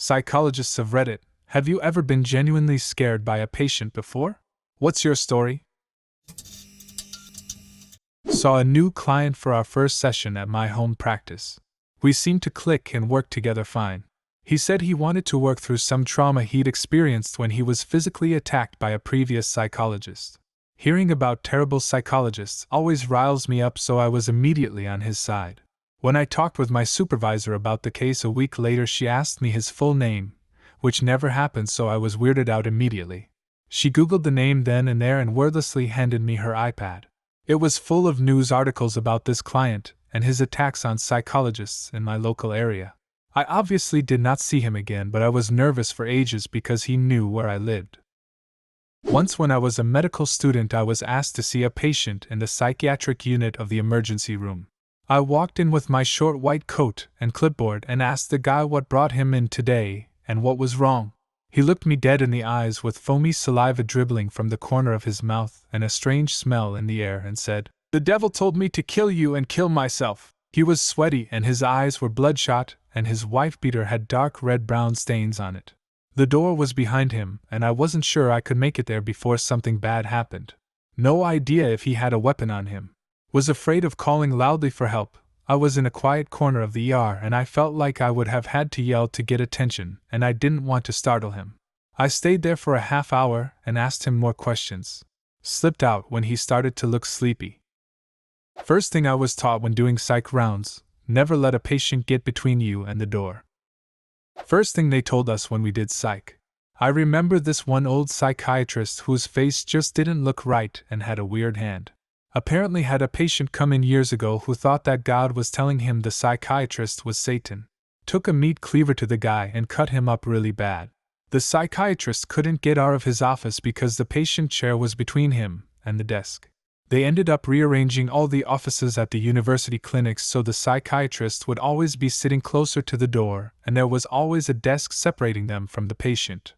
Psychologists of Reddit, have you ever been genuinely scared by a patient before? What's your story? Saw a new client for our first session at my home practice. We seemed to click and work together fine. He said he wanted to work through some trauma he'd experienced when he was physically attacked by a previous psychologist. Hearing about terrible psychologists always riles me up, so I was immediately on his side. When I talked with my supervisor about the case a week later, she asked me his full name, which never happened, so I was weirded out immediately. She Googled the name then and there and wordlessly handed me her iPad. It was full of news articles about this client and his attacks on psychologists in my local area. I obviously did not see him again, but I was nervous for ages because he knew where I lived. Once when I was a medical student, I was asked to see a patient in the psychiatric unit of the emergency room. I walked in with my short white coat and clipboard and asked the guy what brought him in today and what was wrong. He looked me dead in the eyes with foamy saliva dribbling from the corner of his mouth and a strange smell in the air and said, "The devil told me to kill you and kill myself." He was sweaty and his eyes were bloodshot, and his wife beater had dark red-brown stains on it. The door was behind him, and I wasn't sure I could make it there before something bad happened. No idea if he had a weapon on him. Was afraid of calling loudly for help. I was in a quiet corner of the ER and I felt like I would have had to yell to get attention, and I didn't want to startle him. I stayed there for a half hour and asked him more questions. Slipped out when he started to look sleepy. First thing I was taught when doing psych rounds: never let a patient get between you and the door. First thing they told us when we did psych. I remember this one old psychiatrist whose face just didn't look right and had a weird hand. Apparently had a patient come in years ago who thought that God was telling him the psychiatrist was Satan. Took a meat cleaver to the guy and cut him up really bad. The psychiatrist couldn't get out of his office because the patient chair was between him and the desk. They ended up rearranging all the offices at the university clinics so the psychiatrist would always be sitting closer to the door and there was always a desk separating them from the patient.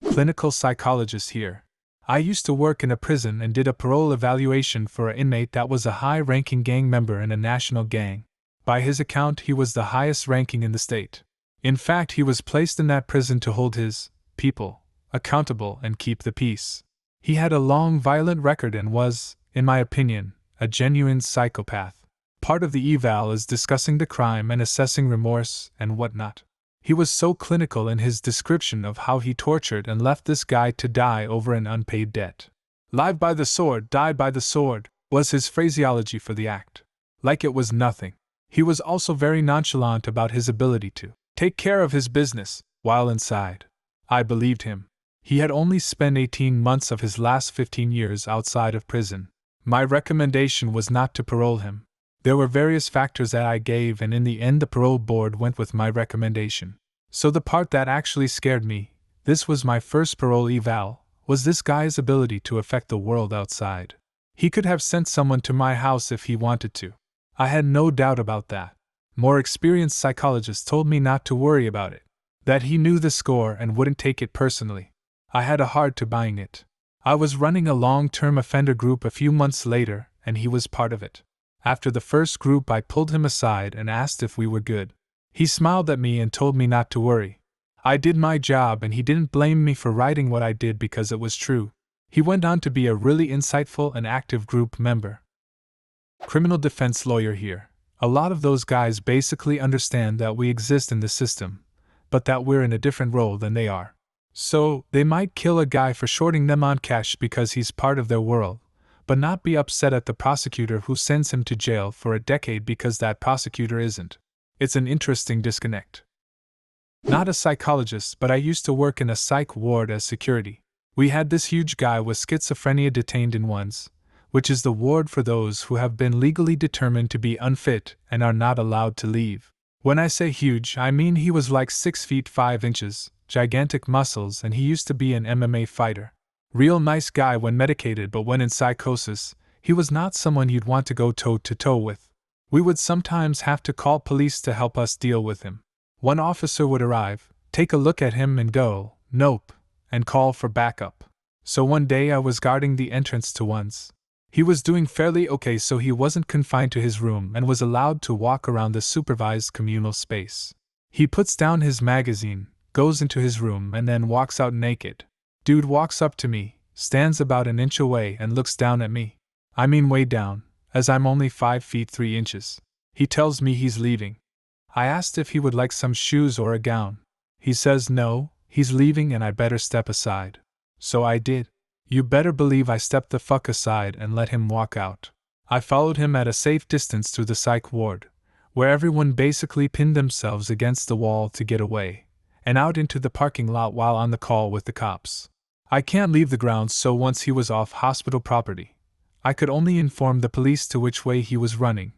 Clinical psychologist here. I used to work in a prison and did a parole evaluation for an inmate that was a high-ranking gang member in a national gang. By his account, he was the highest ranking in the state. In fact, he was placed in that prison to hold his people accountable and keep the peace. He had a long, violent record and was, in my opinion, a genuine psychopath. Part of the eval is discussing the crime and assessing remorse and whatnot. He was so clinical in his description of how he tortured and left this guy to die over an unpaid debt. "Live by the sword, died by the sword," was his phraseology for the act. Like it was nothing. He was also very nonchalant about his ability to take care of his business while inside. I believed him. He had only spent 18 months of his last 15 years outside of prison. My recommendation was not to parole him. There were various factors that I gave, and in the end the parole board went with my recommendation. So the part that actually scared me, this was my first parole eval, was this guy's ability to affect the world outside. He could have sent someone to my house if he wanted to. I had no doubt about that. More experienced psychologists told me not to worry about it, that he knew the score and wouldn't take it personally. I had a hard time buying it. I was running a long-term offender group a few months later, and he was part of it. After the first group, I pulled him aside and asked if we were good. He smiled at me and told me not to worry. I did my job and he didn't blame me for writing what I did because it was true. He went on to be a really insightful and active group member. Criminal defense lawyer here. A lot of those guys basically understand that we exist in the system, but that we're in a different role than they are. So, they might kill a guy for shorting them on cash because he's part of their world, but not be upset at the prosecutor who sends him to jail for a decade because that prosecutor isn't. It's an interesting disconnect. Not a psychologist, but I used to work in a psych ward as security. We had this huge guy with schizophrenia detained in ones, which is the ward for those who have been legally determined to be unfit and are not allowed to leave. When I say huge, I mean he was like 6 feet 5 inches, gigantic muscles, and he used to be an MMA fighter. Real nice guy when medicated, but when in psychosis, he was not someone you'd want to go toe-to-toe with. We would sometimes have to call police to help us deal with him. One officer would arrive, take a look at him and go, "Nope," and call for backup. So one day I was guarding the entrance to one's. He was doing fairly okay, so he wasn't confined to his room and was allowed to walk around the supervised communal space. He puts down his magazine, goes into his room, and then walks out naked. Dude walks up to me, stands about an inch away, and looks down at me. I mean way down, as I'm only 5 feet 3 inches. He tells me he's leaving. I asked if he would like some shoes or a gown. He says no, he's leaving and I better step aside. So I did. You better believe I stepped the fuck aside and let him walk out. I followed him at a safe distance through the psych ward, where everyone basically pinned themselves against the wall to get away, and out into the parking lot while on the call with the cops. I can't leave the grounds, so once he was off hospital property, I could only inform the police to which way he was running,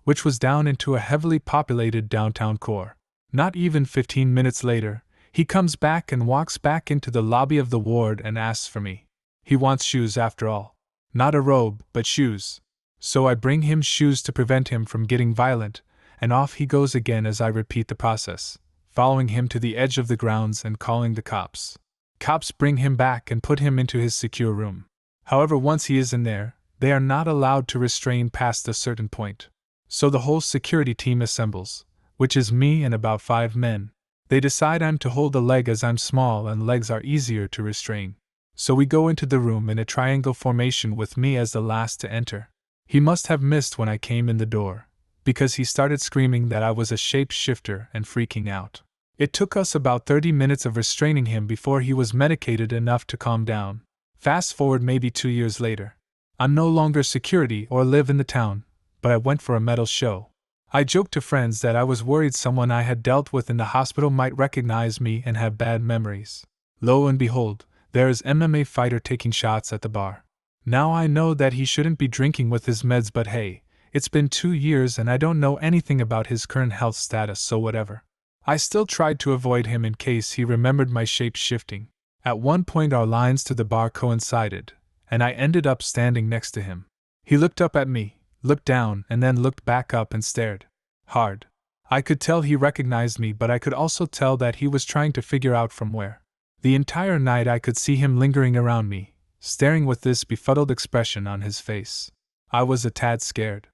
which was down into a heavily populated downtown core. Not even 15 minutes later, he comes back and walks back into the lobby of the ward and asks for me. He wants shoes after all. Not a robe, but shoes. So I bring him shoes to prevent him from getting violent, and off he goes again as I repeat the process, following him to the edge of the grounds and calling the cops. Cops bring him back and put him into his secure room. However, once he is in there, they are not allowed to restrain past a certain point. So the whole security team assembles, which is me and about 5 men. They decide I'm to hold a leg as I'm small and legs are easier to restrain. So we go into the room in a triangle formation with me as the last to enter. He must have missed when I came in the door, because he started screaming that I was a shapeshifter and freaking out. It took us about 30 minutes of restraining him before he was medicated enough to calm down. Fast forward maybe 2 years later. I'm no longer security or live in the town, but I went for a metal show. I joked to friends that I was worried someone I had dealt with in the hospital might recognize me and have bad memories. Lo and behold, there is MMA fighter taking shots at the bar. Now I know that he shouldn't be drinking with his meds, but hey, it's been 2 years and I don't know anything about his current health status, so whatever. I still tried to avoid him in case he remembered my shape shifting. At one point our lines to the bar coincided, and I ended up standing next to him. He looked up at me, looked down, and then looked back up and stared hard. I could tell he recognized me, but I could also tell that he was trying to figure out from where. The entire night I could see him lingering around me, staring with this befuddled expression on his face. I was a tad scared.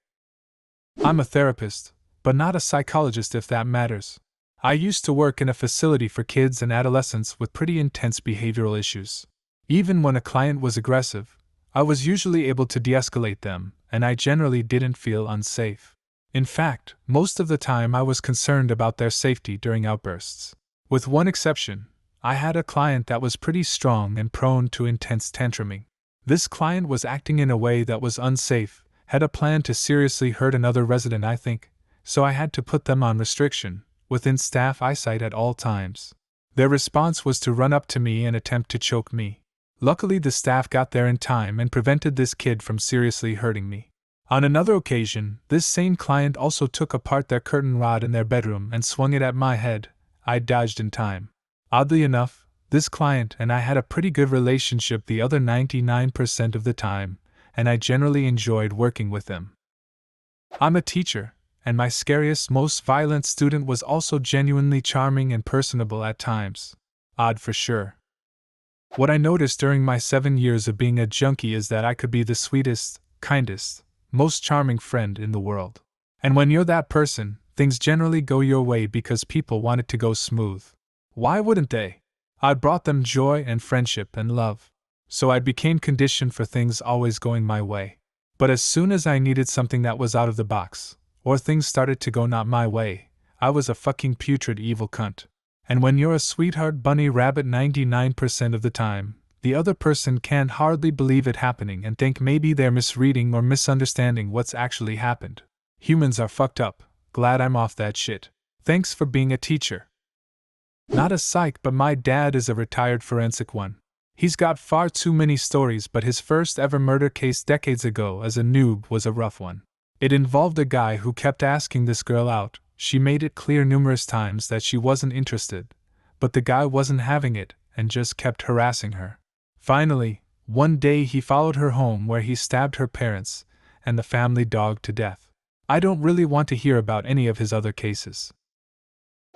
I'm a therapist, but not a psychologist if that matters. I used to work in a facility for kids and adolescents with pretty intense behavioral issues. Even when a client was aggressive, I was usually able to de-escalate them, and I generally didn't feel unsafe. In fact, most of the time I was concerned about their safety during outbursts. With one exception, I had a client that was pretty strong and prone to intense tantruming. This client was acting in a way that was unsafe, had a plan to seriously hurt another resident, I think, so I had to put them on restriction, within staff eyesight at all times. Their response was to run up to me and attempt to choke me. Luckily the staff got there in time and prevented this kid from seriously hurting me. On another occasion, this same client also took apart their curtain rod in their bedroom and swung it at my head. I dodged in time. Oddly enough, this client and I had a pretty good relationship the other 99% of the time, and I generally enjoyed working with them. I'm a teacher, and my scariest, most violent student was also genuinely charming and personable at times. Odd for sure. What I noticed during my 7 years of being a junkie is that I could be the sweetest, kindest, most charming friend in the world. And when you're that person, things generally go your way because people want it to go smooth. Why wouldn't they? I brought them joy and friendship and love. So I became conditioned for things always going my way. But as soon as I needed something that was out of the box, or things started to go not my way, I was a fucking putrid evil cunt. And when you're a sweetheart bunny rabbit 99% of the time, the other person can't hardly believe it happening and think maybe they're misreading or misunderstanding what's actually happened. Humans are fucked up. Glad I'm off that shit. Thanks for being a teacher. Not a psych, but my dad is a retired forensic one. He's got far too many stories, but his first ever murder case decades ago as a noob was a rough one. It involved a guy who kept asking this girl out. She made it clear numerous times that she wasn't interested, but the guy wasn't having it and just kept harassing her. Finally, one day he followed her home where he stabbed her parents and the family dog to death. I don't really want to hear about any of his other cases.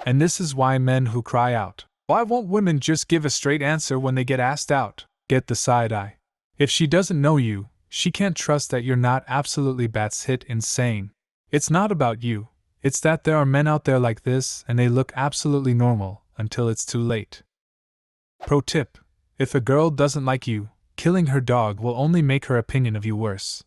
And this is why men who cry out, "Why won't women just give a straight answer when they get asked out?" get the side eye. If she doesn't know you, she can't trust that you're not absolutely batshit insane. It's not about you, It's that there are men out there like this and they look absolutely normal until it's too late. Pro tip: if a girl doesn't like you, killing her dog will only make her opinion of you worse.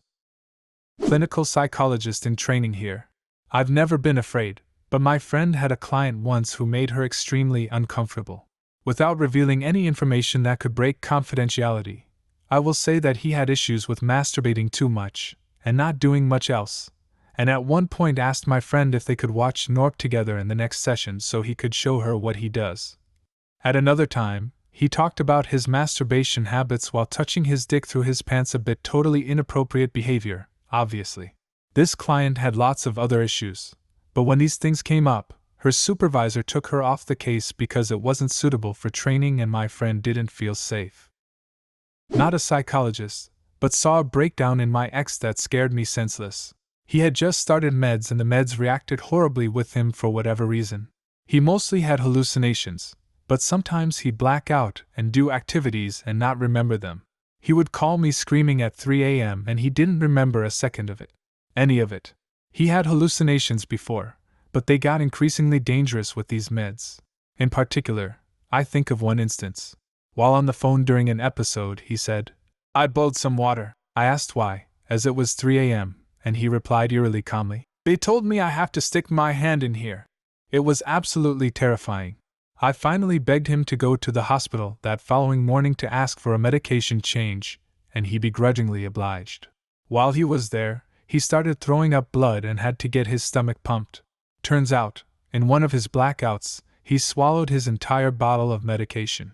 Clinical psychologist in training here. I've never been afraid, but my friend had a client once who made her extremely uncomfortable. Without revealing any information that could break confidentiality, I will say that he had issues with masturbating too much and not doing much else, and at one point asked my friend if they could watch Norp together in the next session so he could show her what he does. At another time, he talked about his masturbation habits while touching his dick through his pants, a bit totally inappropriate behavior, obviously. This client had lots of other issues, but when these things came up, her supervisor took her off the case because it wasn't suitable for training and my friend didn't feel safe. Not a psychologist, but saw a breakdown in my ex that scared me senseless. He had just started meds and the meds reacted horribly with him for whatever reason. He mostly had hallucinations, but sometimes he'd black out and do activities and not remember them. He would call me screaming at 3 a.m. and he didn't remember a second of it. Any of it. He had hallucinations before, but they got increasingly dangerous with these meds. In particular, I think of one instance. While on the phone during an episode, he said, "I boiled some water." I asked why, as it was 3 a.m., and he replied eerily calmly, "They told me I have to stick my hand in here." It was absolutely terrifying. I finally begged him to go to the hospital that following morning to ask for a medication change, and he begrudgingly obliged. While he was there, he started throwing up blood and had to get his stomach pumped. Turns out, in one of his blackouts, he swallowed his entire bottle of medication.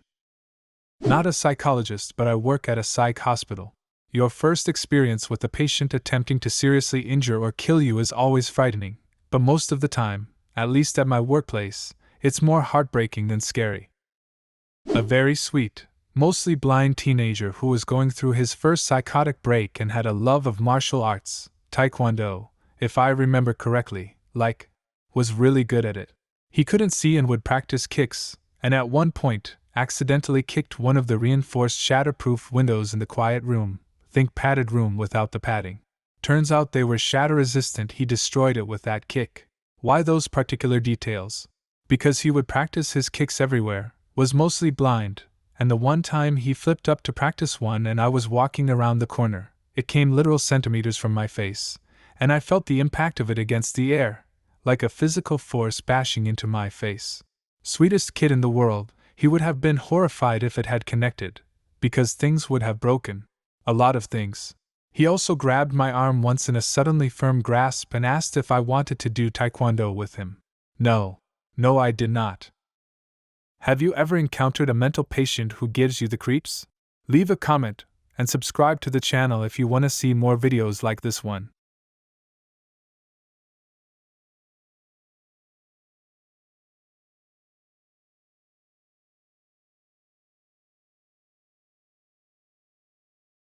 Not a psychologist, but I work at a psych hospital. Your first experience with a patient attempting to seriously injure or kill you is always frightening, but most of the time, at least at my workplace, it's more heartbreaking than scary. A very sweet, mostly blind teenager who was going through his first psychotic break and had a love of martial arts, taekwondo, if I remember correctly, was really good at it. He couldn't see and would practice kicks, and at one point, accidentally kicked one of the reinforced shatterproof windows in the quiet room, think padded room without the padding. Turns out they were shatter-resistant. He destroyed it with that kick. Why those particular details? Because he would practice his kicks everywhere, was mostly blind, and the one time he flipped up to practice one and I was walking around the corner, it came literal centimeters from my face, and I felt the impact of it against the air, like a physical force bashing into my face. Sweetest kid in the world, he would have been horrified if it had connected, because things would have broken. A lot of things. He also grabbed my arm once in a suddenly firm grasp and asked if I wanted to do taekwondo with him. No, I did not. Have you ever encountered a mental patient who gives you the creeps? Leave a comment and subscribe to the channel if you want to see more videos like this one.